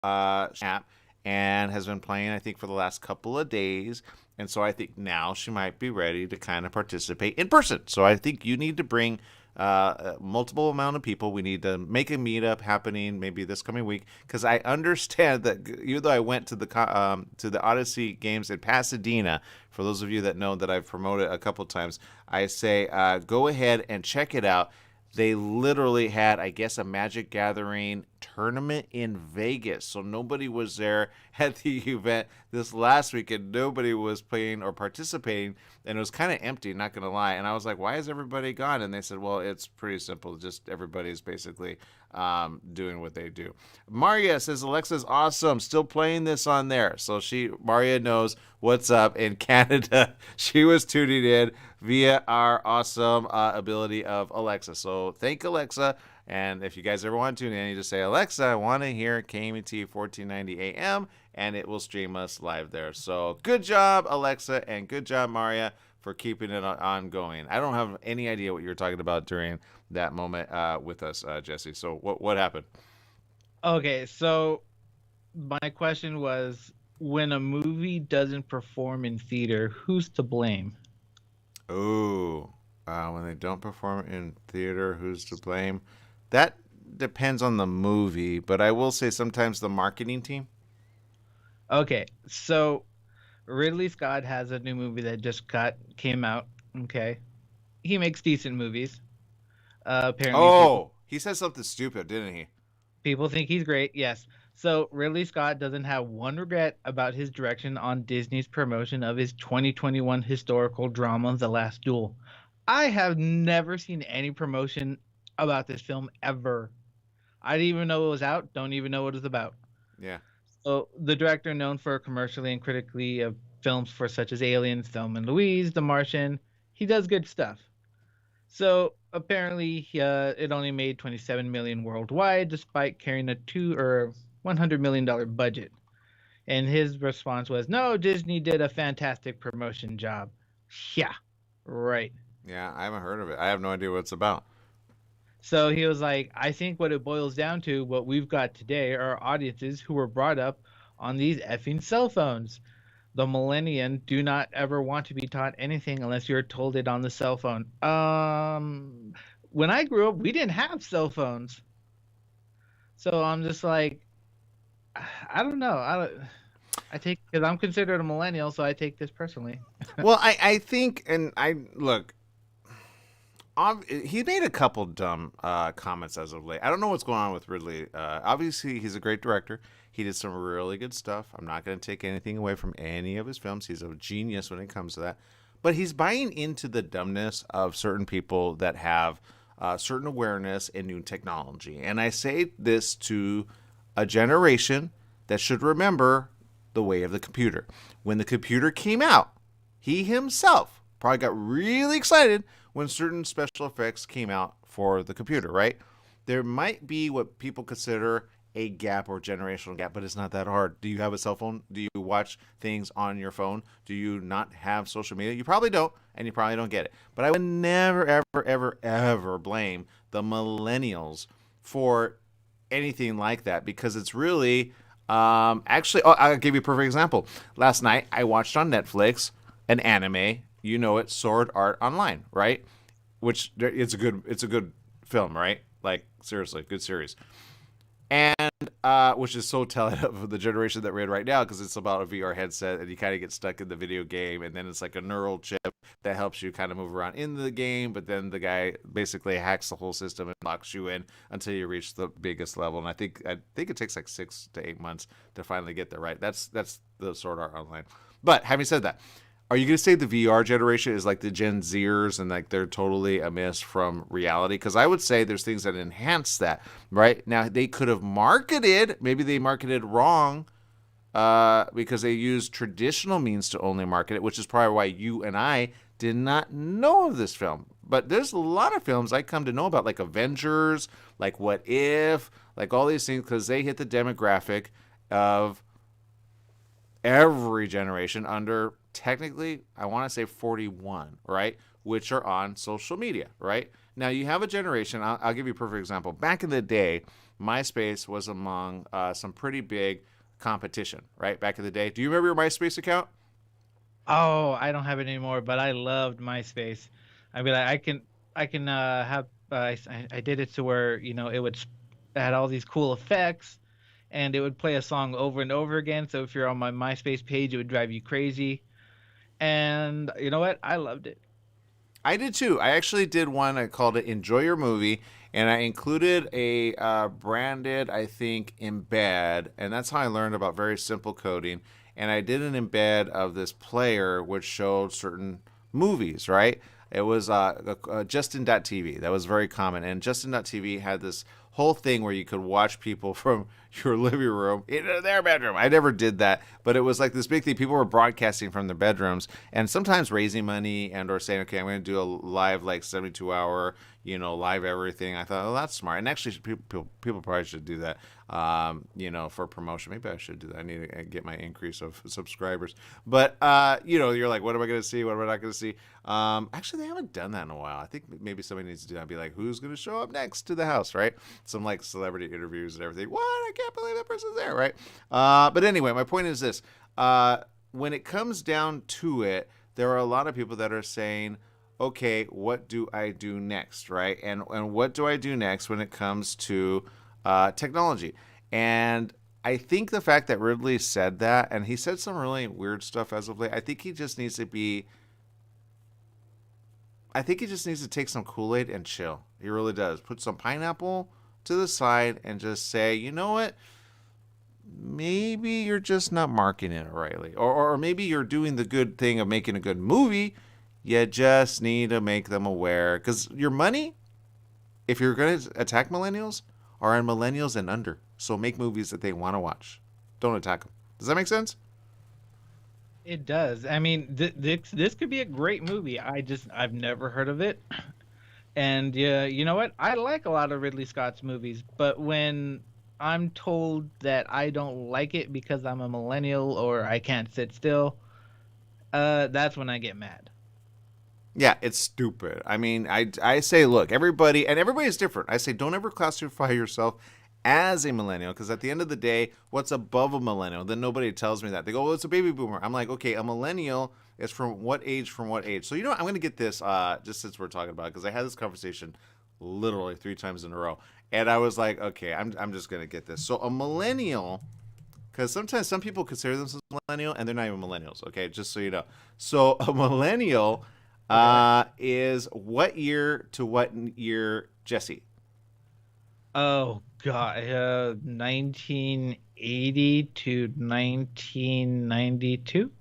app and has been playing, I think, for the last couple of days. And so I think now she might be ready to kind of participate in person. So I think you need to bring multiple amount of people. We need to make a meetup happening maybe this coming week because I understand that even though I went to the Odyssey Games in Pasadena, for those of you that know that I've promoted a couple times, I say go ahead and check it out. They literally had, I guess, a Magic Gathering tournament in Vegas. So nobody was there at the event this last week, and nobody was playing or participating. And it was kind of empty, not going to lie. And I was like, why is everybody gone? And they said, well, it's pretty simple. Just everybody's basically doing what they do. Maria says, Alexa's awesome. Still playing this on there. So Maria knows what's up in Canada. She was tuning in via our awesome ability of Alexa. So thank Alexa. And if you guys ever want to tune in, you just say, Alexa, I want to hear KMT 1490 AM, and it will stream us live there. So good job, Alexa, and good job, Maria, for keeping it ongoing. I don't have any idea what you were talking about during that moment with us, Jesse. So what happened? Okay, so my question was, when a movie doesn't perform in theater, who's to blame? Oh, when they don't perform in theater, who's to blame? That depends on the movie, but I will say sometimes the marketing team. Okay, so Ridley Scott has a new movie that just got came out. Okay, he makes decent movies. Apparently, Oh, he said something stupid, didn't he? people think he's great. Yes. So Ridley Scott doesn't have one regret about his direction on Disney's promotion of his 2021 historical drama, The Last Duel. I have never seen any promotion about this film ever. I didn't even know it was out. Don't even know what it's about. Yeah. So the director, known for commercially and critically of films for such as Aliens, Thelma and Louise, The Martian, he does good stuff. So apparently, it only made 27 million worldwide, despite carrying a $100 million budget. And his response was, "No, Disney did a fantastic promotion job." Yeah, right. Yeah, I haven't heard of it. I have no idea what it's about. So he was like, "I think what it boils down to, what we've got today, are audiences who were brought up on these effing cell phones. The millennium do not ever want to be taught anything unless you're told it on the cell phone." When I grew up, we didn't have cell phones, so I'm just like, I don't know. I take because I'm considered a millennial, so I take this personally. Well, I think, and I look, he made a couple dumb comments as of late. I don't know what's going on with Ridley. Obviously, he's a great director. He did some really good stuff. I'm not going to take anything away from any of his films. He's a genius when it comes to that. But he's buying into the dumbness of certain people that have certain awareness in new technology. And I say this to a generation that should remember the way of the computer. When the computer came out, he himself probably got really excited when certain special effects came out for the computer, right? There might be what people consider a gap or generational gap, but it's not that hard. Do you have a cell phone? Do you watch things on your phone? Do you not have social media? You probably don't, and you probably don't get it. But I would never, ever, ever, ever blame the millennials for anything like that because it's really actually, I'll give you a perfect example. Last night, I watched on Netflix an anime. You know it, Sword Art Online, right? Which it's a good film, right? Like seriously, good series. And which is so telling of the generation that we're in right now because it's about a VR headset and you kind of get stuck in the video game and then it's like a neural chip that helps you kind of move around in the game, but then the guy basically hacks the whole system and locks you in until you reach the biggest level. And I think it takes like 6 to 8 months to finally get there. Right? That's the Sword Art Online. But having said that, are you going to say the VR generation is like the Gen Zers and like they're totally amiss from reality? Because I would say there's things that enhance that. Right now, they could have marketed. Maybe they marketed wrong because they used traditional means to only market it, which is probably why you and I did not know of this film. But there's a lot of films I come to know about, like Avengers, like What If, like all these things, because they hit the demographic of every generation under technically, I want to say 41, right? Which are on social media, right? Now, you have a generation, I'll give you a perfect example. Back in the day, MySpace was among some pretty big competition, right? Back in the day. Do you remember your MySpace account? Oh, I don't have it anymore, but I loved MySpace. I mean, I can have I did it to where it it had all these cool effects, and it would play a song over and over again. So if you're on my MySpace page, it would drive you crazy. And you know what? I loved it. I did too. I actually did one. I called it "Enjoy Your Movie," and I included a branded, I think, embed, and that's how I learned about very simple coding. And I did an embed of this player which showed certain movies. Right? It was Justin.tv. That was very common, and Justin.tv had this whole thing where you could watch people from your living room into their bedroom. I never did that, but it was like this big thing. People were broadcasting from their bedrooms and sometimes raising money and or saying, okay, I'm going to do a live like 72-hour, live everything. I thought, oh, that's smart. And actually, people probably should do that, for promotion. Maybe I should do that. I need to get my increase of subscribers. But, you're like, what am I going to see? What am I not going to see? Actually, they haven't done that in a while. I think maybe somebody needs to do that. Be like, who's going to show up next to the house, right? Some like celebrity interviews and everything. What? I can't believe that person's there, right? But anyway, my point is this. When it comes down to it, there are a lot of people that are saying, okay, what do I do next, right? And what do I do next when it comes to technology? And I think the fact that Ridley said that, and he said some really weird stuff as of late, I think he just needs to be. I think he just needs to take some Kool-Aid and chill. He really does. Put some pineapple to the side and just say, you know what? Maybe you're just not marketing it rightly. Or maybe you're doing the good thing of making a good movie. You just need to make them aware. Because your money, if you're going to attack millennials, are on millennials and under. So make movies that they want to watch. Don't attack them. Does that make sense? It does. I mean, this could be a great movie. I've never heard of it. And yeah, you know what? I like a lot of Ridley Scott's movies, but when I'm told that I don't like it because I'm a millennial or I can't sit still, that's when I get mad. Yeah, it's stupid. I mean, I say, look, everybody's different. I say, don't ever classify yourself as a millennial because at the end of the day, what's above a millennial? Then nobody tells me that. They go, well, it's a baby boomer. I'm like, okay, a millennial is from what age? From what age? So, I'm going to get this just since we're talking about it because I had this conversation literally 3 times in a row. And I was like, okay, I'm just going to get this. So, a millennial, because sometimes some people consider themselves millennial and they're not even millennials, okay, just so you know. So, a millennial Okay. is what year to what year, Jesse? Oh God, 1980 to 1992.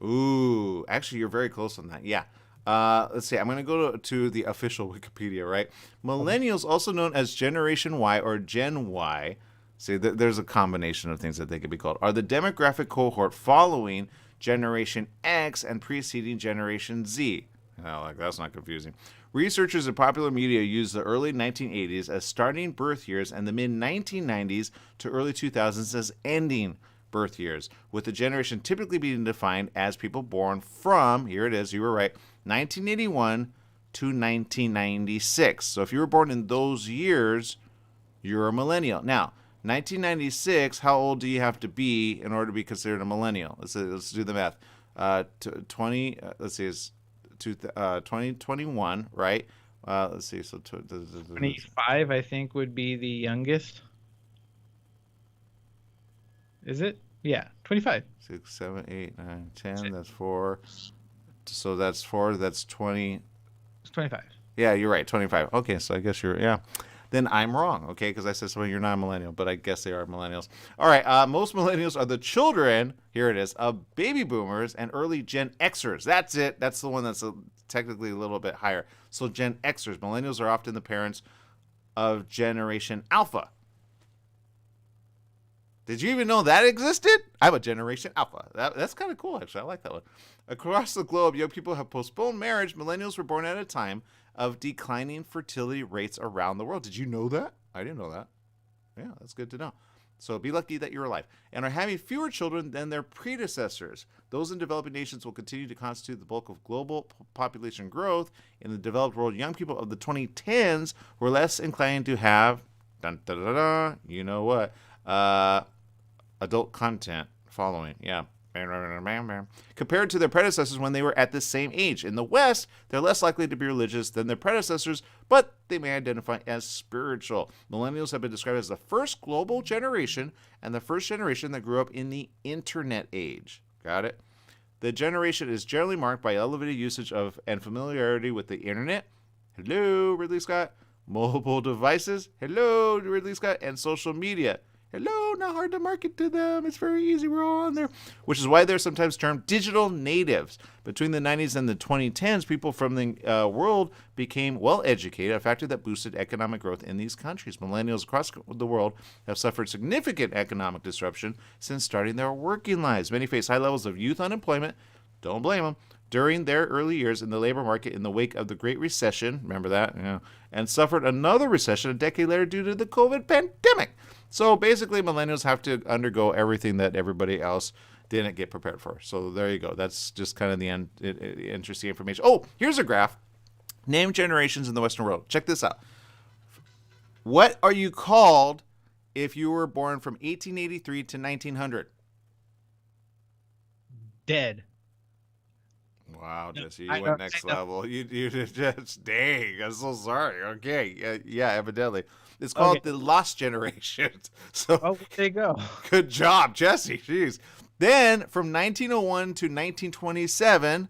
Ooh, actually, you're very close on that. Yeah. Let's see. I'm going to go to the official Wikipedia, right? Okay. Millennials, also known as Generation Y or Gen Y, see, there's a combination of things that they could be called, are the demographic cohort following Generation X and preceding Generation Z. Like that's not confusing. Researchers in popular media use the early 1980s as starting birth years and the mid 1990s to early 2000s as ending birth years, with the generation typically being defined as people born from, here it is, you were right, 1981 to 1996. So if you were born in those years, you're a millennial. Now, 1996, how old do you have to be in order to be considered a millennial? Let's do the math. 20, let's see, it's 2021, right? Let's see, so 25, I think, would be the youngest. Is it? Yeah, 25. 6, 7, 8, 9, 10. That's 4. So that's 4. That's 20. It's 25. Yeah, you're right. 25. Okay, so I guess yeah. Then I'm wrong, okay, because I said something, you're not a millennial, but I guess they are millennials. All right, most millennials are the children, here it is, of baby boomers and early Gen Xers. That's it. That's the one that's technically a little bit higher. So Gen Xers. Millennials are often the parents of Generation Alpha. Did you even know that existed? I'm a Generation Alpha. That's kind of cool, actually. I like that one. Across the globe, young people have postponed marriage. Millennials were born at a time of declining fertility rates around the world. Did you know that? I didn't know that. Yeah, that's good to know. So be lucky that you're alive. And are having fewer children than their predecessors. Those in developing nations will continue to constitute the bulk of global population growth. In the developed world, young people of the 2010s were less inclined to have Dun, da, da, da, you know what? Adult content following. Yeah. Compared to their predecessors when they were at the same age. In the West, they're less likely to be religious than their predecessors, but they may identify as spiritual. Millennials have been described as the first global generation and the first generation that grew up in the internet age. Got it? The generation is generally marked by elevated usage of and familiarity with the internet. Hello, Ridley Scott. Mobile devices. Hello, Ridley Scott. And social media. Hello, not hard to market to them. It's very easy. We're all on there. Which is why they're sometimes termed digital natives. Between the 90s and the 2010s, people from the world became well-educated, a factor that boosted economic growth in these countries. Millennials across the world have suffered significant economic disruption since starting their working lives. Many face high levels of youth unemployment. Don't blame them. During their early years in the labor market in the wake of the Great Recession, remember that? Yeah, and suffered another recession a decade later due to the COVID pandemic. So basically, millennials have to undergo everything that everybody else didn't get prepared for. So there you go. That's just kind of the interesting information. Oh, here's a graph. Name generations in the Western world. Check this out. What are you called if you were born from 1883 to 1900? Dead. Wow, Jesse, you went next level. You just, dang, I'm so sorry. Okay, yeah, evidently. It's called the Lost Generation. So, there you go. Good job, Jesse. Jeez. Then, from 1901 to 1927,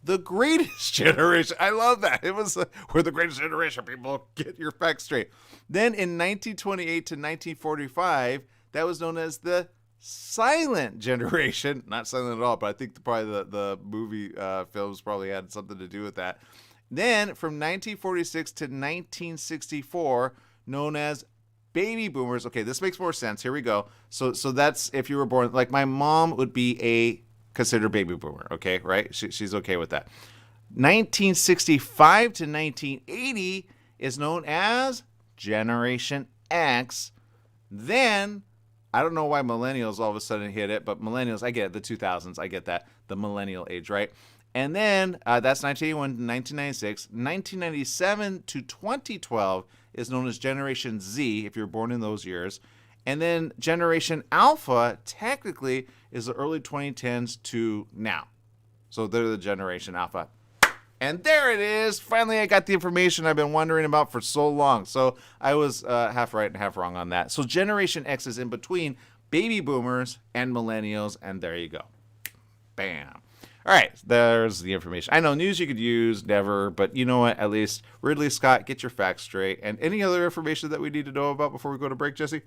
the Greatest Generation. I love that. It was, we're the Greatest Generation, people. Get your facts straight. Then, in 1928 to 1945, that was known as the Silent Generation. Not silent at all, but I think probably the movie films probably had something to do with that. Then from 1946 to 1964, known as Baby Boomers. Okay, this makes more sense. Here we go. So that's if you were born, like my mom would be considered Baby Boomer. Okay, right? She's okay with that. 1965 to 1980 is known as Generation X. Then I don't know why millennials all of a sudden hit it, but millennials, I get it, the 2000s, I get that, the millennial age, right? And then that's 1981 to 1996. 1997 to 2012 is known as Generation Z, if you're born in those years. And then Generation Alpha, technically, is the early 2010s to now. So they're the Generation Alpha. And there it is. Finally, I got the information I've been wondering about for so long. So I was half right and half wrong on that. So Generation X is in between baby boomers and millennials. And there you go. Bam. All right. There's the information. I know news you could use, never. But you know what? At least Ridley Scott, get your facts straight. And any other information that we need to know about before we go to break, Jesse?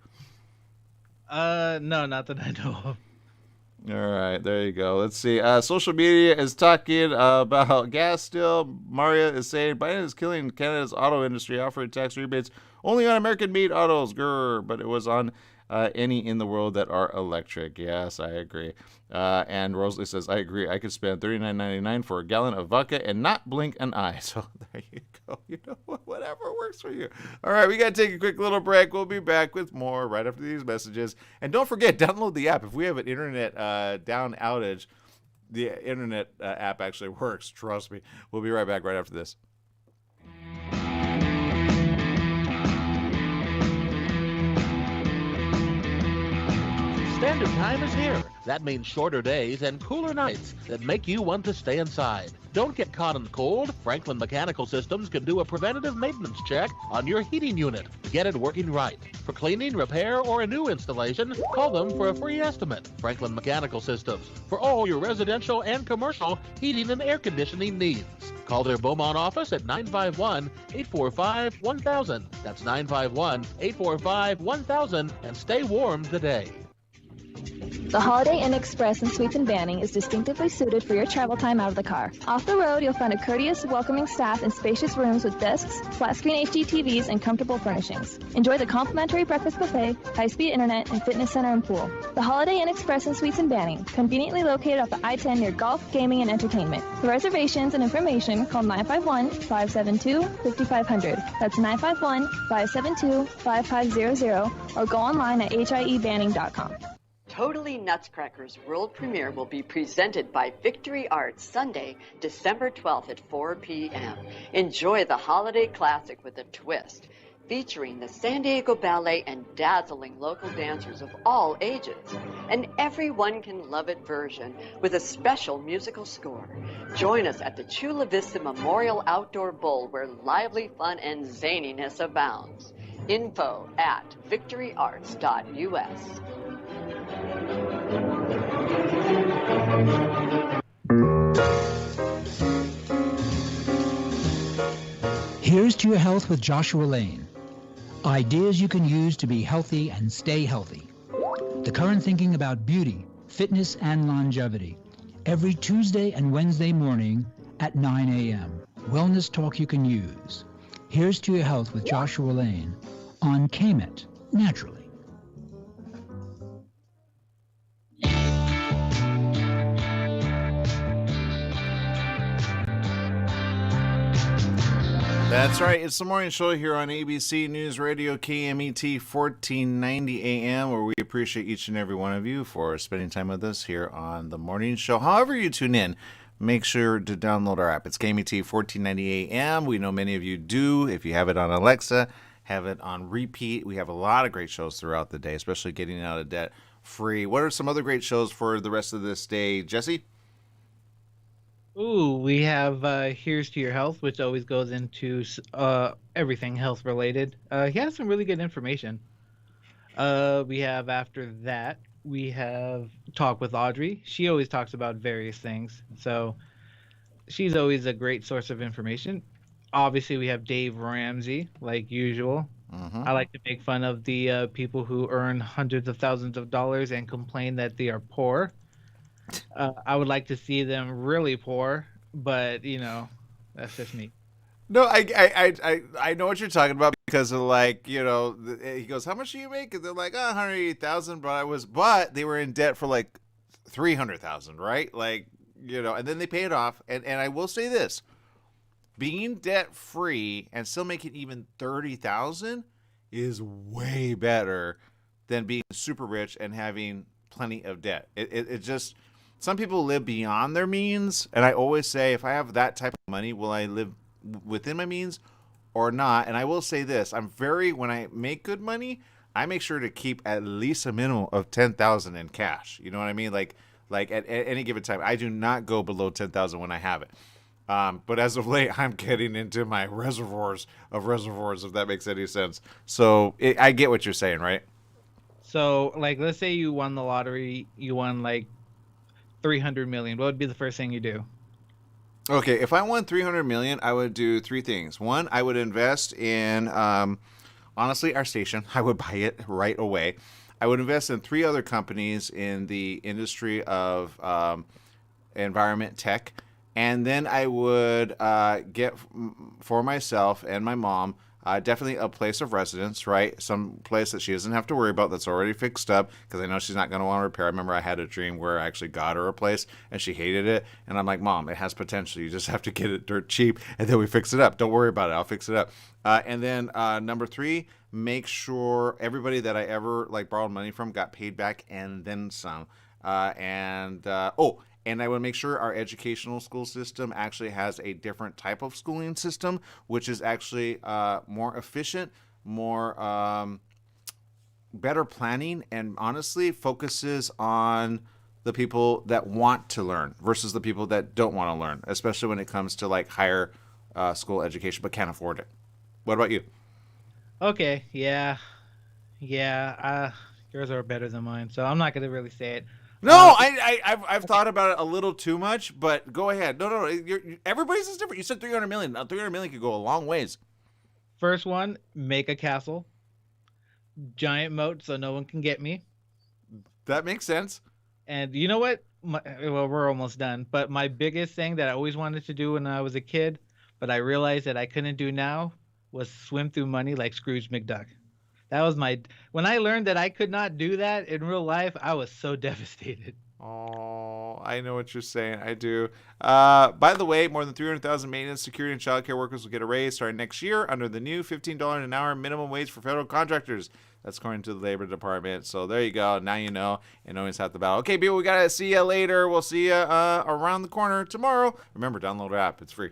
No, not that I know of. All right, there you go. Let's see. Social media is talking about gas still. Maria is saying Biden is killing Canada's auto industry, offering tax rebates only on American-made autos. Grr, but it was on any in the world that are electric. Yes, I agree. And Rosalie says, I agree. I could spend $39.99 for a gallon of vodka and not blink an eye. So there you go. You know what? Whatever works for you. All right, we got to take a quick little break. We'll be back with more right after these messages. And don't forget, download the app. If we have an internet down outage, the internet app actually works. Trust me. We'll be right back right after this. Standard time is here. That means shorter days and cooler nights that make you want to stay inside. Don't get caught in the cold. Franklin Mechanical Systems can do a preventative maintenance check on your heating unit to get it working right. For cleaning, repair, or a new installation, call them for a free estimate. Franklin Mechanical Systems, for all your residential and commercial heating and air conditioning needs. Call their Beaumont office at 951-845-1000. That's 951-845-1000, and stay warm today. The Holiday Inn Express in Suites and Banning is distinctively suited for your travel time out of the car. Off the road, you'll find a courteous, welcoming staff and spacious rooms with desks, flat-screen HD TVs, and comfortable furnishings. Enjoy the complimentary breakfast buffet, high-speed internet, and fitness center and pool. The Holiday Inn Express in Suites and Banning, conveniently located off the I-10 near golf, gaming, and entertainment. For reservations and information, call 951-572-5500. That's 951-572-5500, or go online at hiebanning.com. Totally Nutcracker's world premiere will be presented by Victory Arts Sunday, December 12th at 4 p.m. Enjoy the holiday classic with a twist. featuring the San Diego Ballet and dazzling local dancers of all ages. An everyone can love it version with a special musical score. Join us at the Chula Vista Memorial Outdoor Bowl, where lively fun and zaniness abounds. Info at victoryarts.us. Here's to your health with Joshua Lane. Ideas you can use to be healthy and stay healthy. The current thinking about beauty, fitness, and longevity. Every Tuesday and Wednesday morning at 9 a.m. Wellness talk you can use. Here's to your health with Joshua Lane on KMET, naturally. That's right. It's the morning show here on ABC News Radio KMET 1490 AM, where we appreciate each and every one of you for spending time with us here on the morning show. However you tune in, make sure to download our app. It's KMET 1490 AM. We know many of you do. If you have it on Alexa, have it on repeat. We have a lot of great shows throughout the day, especially Getting Out of Debt Free. What are some other great shows for the rest of this day, Jesse? Ooh, we have Here's to Your Health, which always goes into everything health related. He has some really good information. We have after that, we have Talk with Audrey. She always talks about various things. So she's always a great source of information. Obviously, we have Dave Ramsey, like usual. I like to make fun of the people who earn hundreds of thousands of dollars and complain that they are poor. I would like to see them really poor, but that's just me. No, I know what you're talking about, because of, like, he goes, how much do you make? And they're like, 180,000, but they were in debt for like 300,000, right? Like, and then they pay it off. And I will say this, being debt free and still making even 30,000 is way better than being super rich and having plenty of debt. It just, some people live beyond their means, and I always say, if I have that type of money, will I live within my means or not? And I will say this, when I make good money, I make sure to keep at least a minimum of 10,000 in cash. You know what I mean? Like at any given time, I do not go below 10,000 when I have it. But as of late, I'm getting into my reservoirs, if that makes any sense. So I get what you're saying, right? So, like, let's say you won the lottery, you won like 300 million. What would be the first thing you do? Okay, if I won 300 million, I would do three things. One, I would invest in, honestly, our station. I would buy it right away. I would invest in three other companies in the industry of environment tech. And then I would get for myself and my mom definitely a place of residence, right? Some place that she doesn't have to worry about, that's already fixed up, because I know she's not going to want to repair. I remember I had a dream where I actually got her a place and she hated it. And I'm like, Mom, it has potential. You just have to get it dirt cheap, and then we fix it up. Don't worry about it. I'll fix it up. And then number three, make sure everybody that I ever borrowed money from got paid back and then some. And I would make sure our educational school system actually has a different type of schooling system, which is actually more efficient, more better planning, and honestly focuses on the people that want to learn versus the people that don't want to learn, especially when it comes to higher school education but can't afford it. What about you? Okay, yeah. Yours are better than mine, so I'm not going to really say it. No, I've thought about it a little too much, but go ahead. No, everybody's is different. You said 300 million. Now 300 million could go a long ways. First one, make a castle. Giant moat so no one can get me. That makes sense. And you know what? We're almost done. But my biggest thing that I always wanted to do when I was a kid, but I realized that I couldn't do now, was swim through money like Scrooge McDuck. That was when I learned that I could not do that in real life, I was so devastated. Oh, I know what you're saying. I do. By the way, more than 300,000 maintenance, security, and childcare workers will get a raise starting next year under the new $15 an hour minimum wage for federal contractors. That's according to the Labor Department. So there you go. Now you know, and always have the battle. Okay, people, we got to see you later. We'll see you around the corner tomorrow. Remember, download our app. It's free.